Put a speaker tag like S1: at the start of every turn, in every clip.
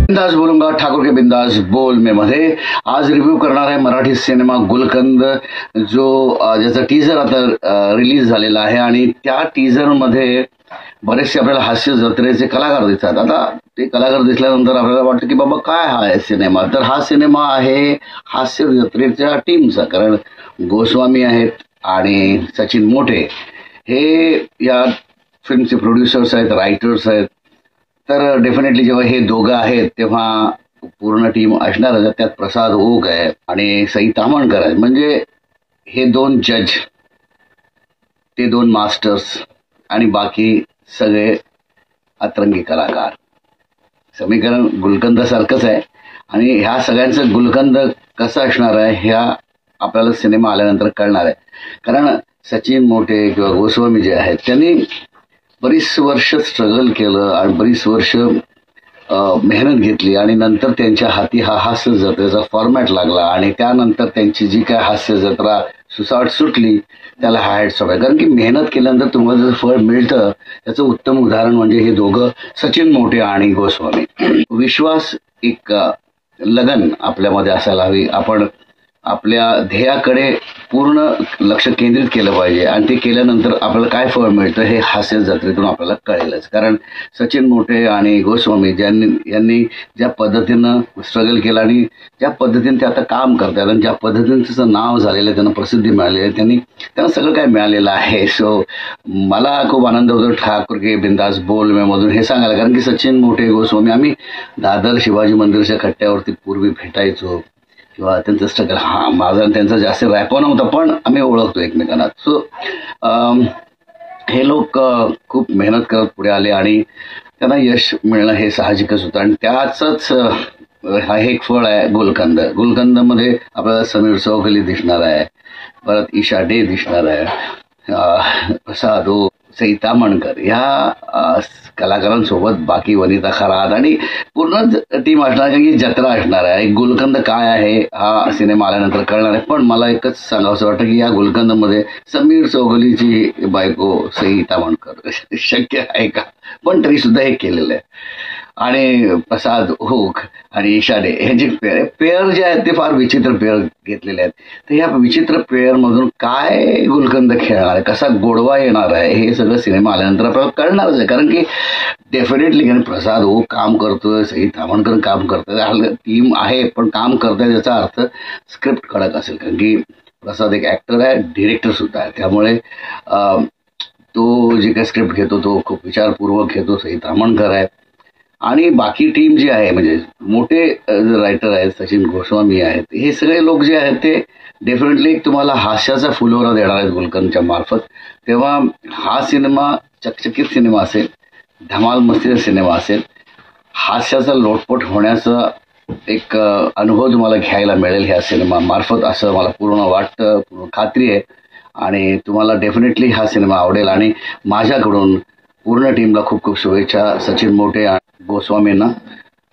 S1: बिंदास बोलूंगा ठाकुर के बिंदास बोल में मध्ये आज रिव्ह्यू करणार आहे मराठी सिनेमा गुलकंद, जो ज्याचा टीजर आता रिलीज झालेला आहे आणि त्या टीजर मध्ये बरेचसे आपल्याला हास्य जत्रेचे कलाकार दिसतात. आता ते कलाकार दिसल्यानंतर आपल्याला वाटतं की बाबा काय हा आहे सिनेमा, तर हा सिनेमा आहे हास्य जत्रेच्या टीमचा. कारण गोस्वामी आहेत आणि सचिन मोटे हे या फिल्मचे प्रोड्युसर्स आहेत, रायटर्स आहेत. तर डेफिनेटली जेव्हा हे दोघं आहेत तेव्हा पूर्ण टीम असणार आहे. त्यात प्रसाद ओक आहे आणि सई तामणकर आहे. म्हणजे हे दोन जज, ते दोन मास्टर्स आणि बाकी सगळे अतरंगी कलाकार. समीकरण गुलकंद सारखंच आहे आणि ह्या सगळ्यांचं गुलकंद कसं असणार आहे ह्या आपल्याला सिनेमा आल्यानंतर कळणार आहे. कारण सचिन मोटे किंवा गोस्वामी जे आहेत त्यांनी बरीच वर्ष स्ट्रगल केलं आणि बरीच वर्ष मेहनत घेतली आणि नंतर त्यांच्या हाती हा हास्य जत्रेचा फॉर्मॅट लागला आणि त्यानंतर त्यांची जी काय हास्य जत्रा सुसाट सुटली त्याला हॅट्स ऑफ आहे. कारण की मेहनत केल्यानंतर तुम्हाला जर फळ मिळतं त्याचं उत्तम उदाहरण म्हणजे हे दोघं सचिन मोटे आणि गोस्वामी. विश्वास, एक लगन आपल्यामध्ये असायला हवी. आपण आपल्या ध्येयाकडे पूर्ण लक्ष केंद्रित केलं पाहिजे आणि ते केल्यानंतर आपल्याला काय फळ मिळतं हे हास्य जत्रेतून आपल्याला कळेलच. कारण सचिन मोटे आणि गोस्वामी यांनी ज्या पद्धतीनं स्ट्रगल केलं आणि ज्या पद्धतीने ते आता काम करतात आणि ज्या पद्धतीने त्याचं नाव झालेलं आहे, त्यांना प्रसिद्धी मिळाली आहे, त्यांना सगळं काय मिळालेलं आहे. सो मला खूप आनंद होतो ठाकूर के बिंदास बोल में मधून हे सांगायला. कारण की सचिन मोटे, गोस्वामी आम्ही दादर शिवाजी मंदिरच्या कट्ट्यावरती पूर्वी भेटायचो किंवा त्यांचं स्ट्रगल, माझा त्यांचा जास्त रॅपो नव्हता पण आम्ही ओळखतो एकमेकांना. सो हे लोक खूप मेहनत करत पुढे आले आणि त्यांना यश मिळणं हे साहजिकच होतं आणि त्याचंच हा एक फळ आहे गुलकंद. गुलकंदमध्ये आपल्याला समीर चौगुले दिसणार आहे, परत ईशा डे दिसणार आहे, प्रसाद ओक, सई तामणकर ह्या कलाकारांसोबत बाकी वनिता खरात आणि पूर्ण टीम असणार. कारण की जत्रा असणार आहे. गुलकंद काय आहे हा सिनेमा आल्यानंतर कळणार आहे. पण मला एकच सांगावंसं वाटतं की या गुलकंदमध्ये समीर चौगुलेची बायको सई तामणकर शक्य आहे का, पण तरी सुद्धा हे केलेलं आहे. आणि प्रसाद ओक आणि ईशा डे हे जे पेअर जे आहेत ते फार विचित्र पेअर घेतलेले आहेत. तर ह्या विचित्र पेअरमधून काय गुलकंद खेळणार आहे, कसा गोडवा येणार आहे हे सगळं सिनेमा आल्यानंतर आपल्याला कळणारच आहे. कारण की डेफिनेटली प्रसाद ओक काम करतोय, सई तामणकर काम करतोय, टीम आहे पण काम करतोय याचा अर्थ स्क्रिप्ट कडक असेल. कारण की प्रसाद एक ऍक्टर आहे, डिरेक्टर सुद्धा आहे. त्यामुळे तो जे काही स्क्रिप्ट घेतो तो खूप विचारपूर्वक घेतो. सई तामणकर आहे आणि बाकी टीम जी आहे म्हणजे मोठे रायटर आहेत, सचिन गोस्वामी आहेत, हे सगळे लोक जे आहेत ते डेफिनेटली तुम्हाला हास्याचा फुलोरा देणार आहेत गुलकंदच्या मार्फत. तेव्हा हा सिनेमा चकचकीत सिनेमा असेल, धमाल मस्तीचा सिनेमा असेल, हास्याचा लोटपोट होण्याचा एक अनुभव तुम्हाला घ्यायला मिळेल ह्या सिनेमा मार्फत असं मला पूर्ण वाटतं, पूर्ण खात्री आहे. आणि तुम्हाला डेफिनेटली हा सिनेमा आवडेल आणि माझ्याकडून पूर्ण टीमला खूप खूप शुभेच्छा. सचिन मोटे आणि गोस्वामींना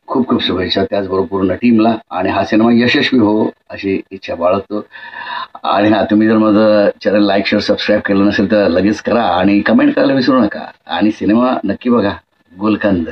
S1: खूप खूप शुभेच्छा, त्याचबरोबर पूर्ण टीमला. आणि हा सिनेमा यशस्वी हो अशी इच्छा बाळगतो. आणि तुम्ही जर माझं चॅनल लाईक, शेअर, सबस्क्राईब केलं नसेल तर लगेच करा आणि कमेंट करायला विसरू नका. आणि सिनेमा नक्की बघा गुलकंद.